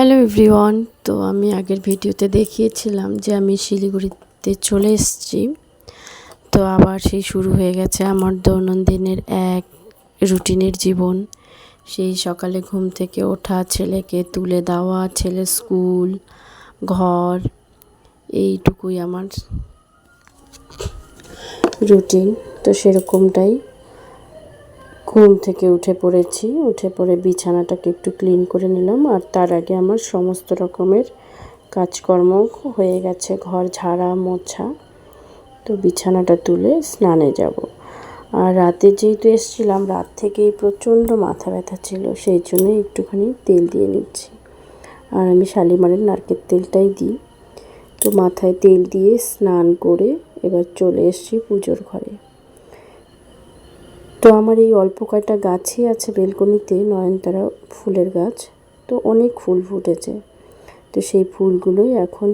Hello everyone. তো আমি আগের ভিডিওতে দেখিয়েছিলাম যে আমি শিলিগুড়িতে চলে এসেছি। তো আবার সেই শুরু হয়ে গেছে আমার দৈনন্দিনের এক রুটিনের জীবন। সেই সকালে ঘুম থেকে ওঠা, ছেলেকে তুলে দেওয়া, ছেলের স্কুল, ঘর, এইটুকুই আমার রুটিন। তো সেরকমটাই ঘুম থেকে উঠে পড়ে বিছানাটাকে একটু ক্লিন করে নিলাম। আর তার আগে আমার সমস্ত রকমের কাজকর্ম হয়ে গেছে, ঘর ঝাড়া মোছা। তো বিছানাটা তুলে স্নানে যাব। আর রাতে যেহেতু এসেছিলাম, রাত থেকেই প্রচণ্ড মাথা ব্যথা ছিল, সেই জন্যই একটুখানি তেল দিয়ে নিচ্ছি। আর আমি শালিমারের নারকেল তেলটাই দিই। তো মাথায় তেল দিয়ে স্নান করে এবার চলে এসেছি পুজোর ঘরে। তো আমার এই অল্প কয়টা গাছই আছে বেলকনিতে, নয়নতারা ফুলের গাছ। তো অনেক ফুল ফুটেছে। তো সেই ফুলগুলোই এখন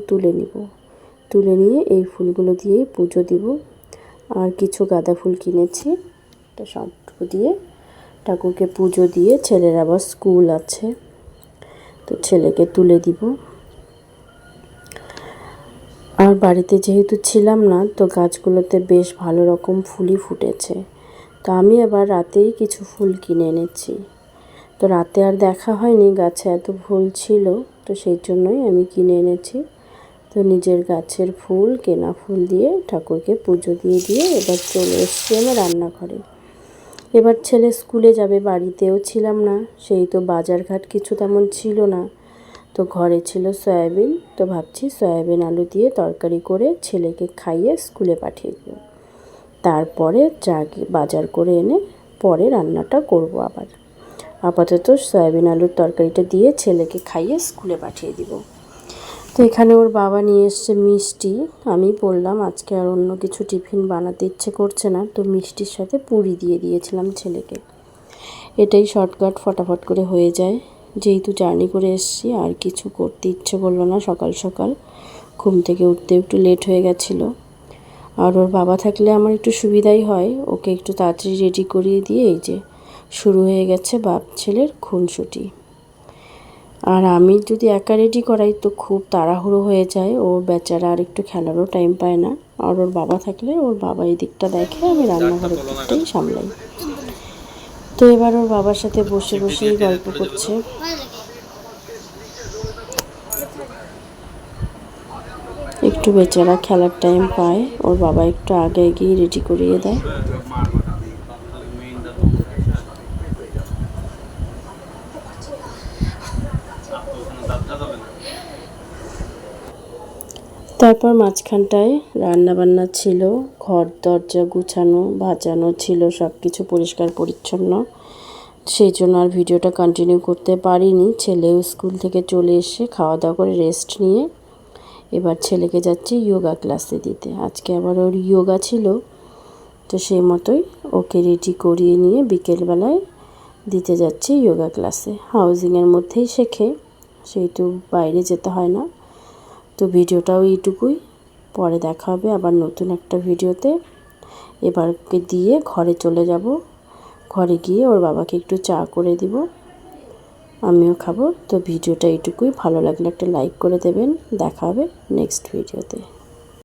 তুলে নিয়ে এই ফুলগুলো দিয়েই পুজো দিব। আর কিছু গাঁদা ফুল কিনেছি, তো সবটুকু দিয়ে ঠাকুরকে পুজো দিয়ে, ছেলের আবার স্কুল আছে, তো ছেলেকে তুলে দিব। আর বাড়িতে যেহেতু ছিলাম না, তো গাছগুলোতে বেশ ভালো রকম ফুলই ফুটেছে। তো আমি আবার রাতেই কিছু ফুল কিনে এনেছি। তো রাতে আর দেখা হয়নি, গাছে এত ফুল ছিল, তো সেই জন্যই আমি কিনে এনেছি। তো নিজের গাছের ফুল, কেনা ফুল দিয়ে ঠাকুরকে পুজো দিয়ে এবার চলে এসেছি আমার রান্নাঘরে। এবার ছেলে স্কুলে যাবে, বাড়িতেও ছিলাম না, সেই তো বাজারঘাট কিছু তেমন ছিল না। তো ঘরে ছিল সয়াবিন, তো ভাবছি সয়াবিন আলু দিয়ে তরকারি করে ছেলেকে খাইয়ে স্কুলে পাঠিয়ে দেব। তারপরে বাজার করে এনে পরে রান্নাটা করব। আপাতত সয়াবিন আলুর তরকারিটা দিয়ে ছেলেকে খাইয়ে স্কুলে পাঠিয়ে দিব। তো এখানে ওর বাবা নিয়ে এসছে মিষ্টি। আমি বললাম আজকে আর অন্য কিছু টিফিন বানাতে ইচ্ছে করছে না, তো মিষ্টির সাথে পুরি দিয়ে দিয়েছিলাম ছেলেকে। এটাই শর্টকাট, ফটাফট করে হয়ে যায়। যেহেতু জার্নি করে এসেছি, আর কিছু করতে ইচ্ছে করলো না। সকাল সকাল ঘুম থেকে উঠতে একটু লেট হয়ে গেছিলো। আর ওর বাবা থাকলে আমার একটু সুবিধাই হয়, ওকে একটু তাড়াতাড়ি রেডি করিয়ে দিয়ে এই যে শুরু হয়ে গেছে বাপ ছেলের খুনসুটি। আর আমি যদি একা রেডি করাই তো খুব তাড়াহুড়ো হয়ে যায়, ওর বেচারা আর একটু খেলারও টাইম পায় না। আর ওর বাবা থাকলে ওর বাবা এই দিকটা দেখে, আমি রান্নাঘরের দিকটাই সামলাই। তো এবার ওর বাবার সাথে বসেই গল্প করছে। একটু বেচারা খেলার টাইম পায়, ওর বাবা একটু আগে গিয়ে রেডি করিয়ে দেয়। তারপর মাঝখানটায় রান্নাবান্না ছিল, ঘর দরজা গুছানো বাজানো ছিল, সব কিছু পরিষ্কার পরিচ্ছন্ন। সেই জন্য আর ভিডিওটা কন্টিনিউ করতে পারিনি। ছেলেও স্কুল থেকে চলে এসে খাওয়া দাওয়া করে রেস্ট নিয়ে এবার ছেলেকে যাচ্ছি যোগা ক্লাসে দিতে। আজকে আবার ওর যোগা ছিল, তো সেই মতোই ওকে রেডি করিয়ে নিয়ে বিকেলবেলায় দিতে যাচ্ছি যোগা ক্লাসে। হাউজিংয়ের মধ্যেই শেখে, সেহেতু বাইরে যেতে হয় না। তো ভিডিওটাও এইটুকুই, পরে দেখা হবে আবার নতুন একটা ভিডিওতে। এবার ওকে দিয়ে ঘরে চলে যাব। ঘরে গিয়ে ওর বাবাকে একটু চা করে দিব, আমিও খাবো। তো ভিডিওটা এইটুকুই, ভালো লাগলে একটা লাইক করে দেবেন। দেখা হবে নেক্সট ভিডিওতে।